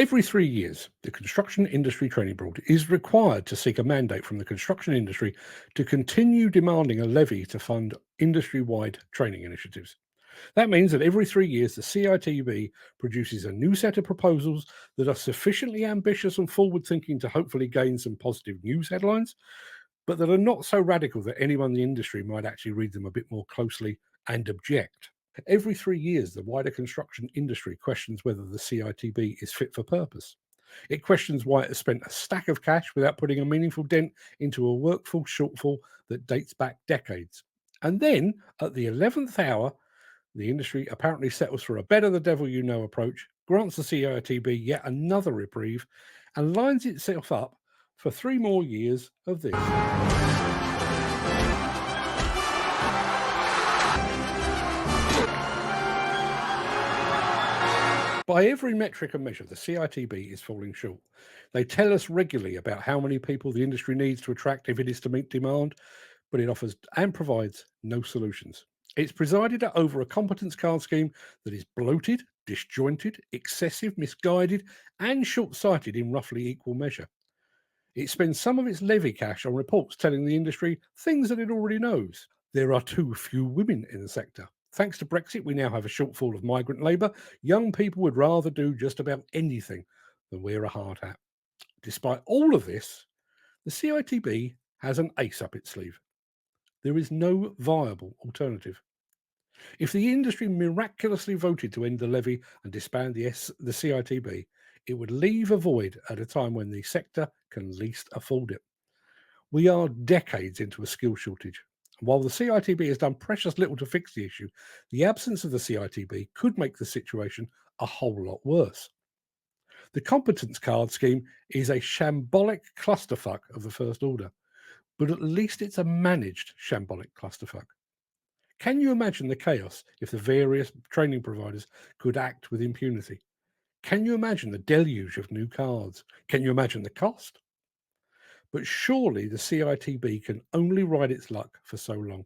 Every 3 years, the Construction Industry Training Board is required to seek a mandate from the construction industry to continue demanding a levy to fund industry-wide training initiatives. That means that every 3 years, the CITB produces a new set of proposals that are sufficiently ambitious and forward-thinking to hopefully gain some positive news headlines, but that are not so radical that anyone in the industry might actually read them a bit more closely and object. Every 3 years, the wider construction industry questions whether the CITB is fit for purpose. It questions why it has spent a stack of cash without putting a meaningful dent into a workforce shortfall that dates back decades. And then, at the 11th hour, the industry apparently settles for a better the devil you know approach, grants the CITB yet another reprieve, and lines itself up for 3 more years of this. By every metric and measure, the CITB is falling short. They tell us regularly about how many people the industry needs to attract if it is to meet demand, but it offers and provides no solutions. It's presided over a competence card scheme that is bloated, disjointed, excessive, misguided, and short sighted in roughly equal measure. It spends some of its levy cash on reports telling the industry things that it already knows. There are too few women in the sector. Thanks to Brexit, we now have a shortfall of migrant labour. Young people would rather do just about anything than wear a hard hat. Despite all of this, the CITB has an ace up its sleeve. There is no viable alternative. If the industry miraculously voted to end the levy and disband the CITB, it would leave a void at a time when the sector can least afford it. We are decades into a skill shortage. While the CITB has done precious little to fix the issue, the absence of the CITB could make the situation a whole lot worse. The competence card scheme is a shambolic clusterfuck of the first order, but at least it's a managed shambolic clusterfuck. Can you imagine the chaos if the various training providers could act with impunity? Can you imagine the deluge of new cards? Can you imagine the cost? But surely the CITB can only ride its luck for so long.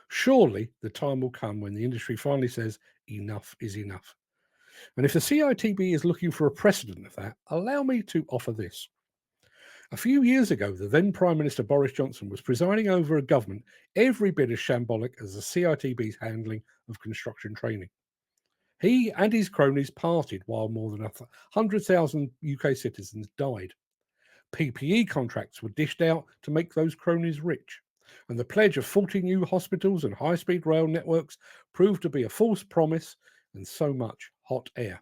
Surely the time will come when the industry finally says enough is enough. And if the CITB is looking for a precedent of that, allow me to offer this. A few years ago, the then Prime Minister Boris Johnson was presiding over a government every bit as shambolic as the CITB's handling of construction training. He and his cronies partied while more than 100,000 UK citizens died. PPE contracts were dished out to make those cronies rich, and the pledge of 40 new hospitals and high-speed rail networks proved to be a false promise and so much hot air.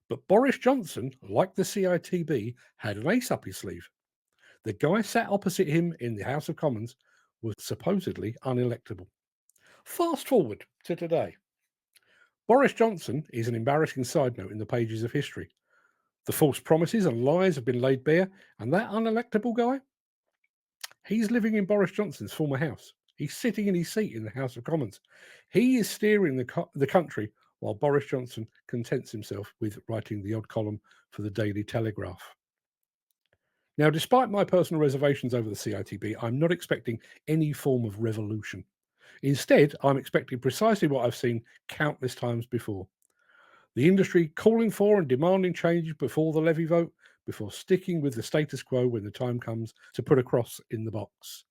But Boris Johnson, like the CITB, had an ace up his sleeve. The guy sat opposite him in the House of Commons was supposedly unelectable. Fast forward to today. Boris Johnson is an embarrassing side note in the pages of history. The false promises and lies have been laid bare, and that unelectable guy, he's living in Boris Johnson's former house. He's sitting in his seat in the House of Commons. He is steering the country while Boris Johnson contents himself with writing the odd column for the Daily Telegraph. Now, despite my personal reservations over the CITB, I'm not expecting any form of revolution. Instead, I'm expecting precisely what I've seen countless times before. The industry calling for and demanding changes before the levy vote, before sticking with the status quo when the time comes to put a cross in the box.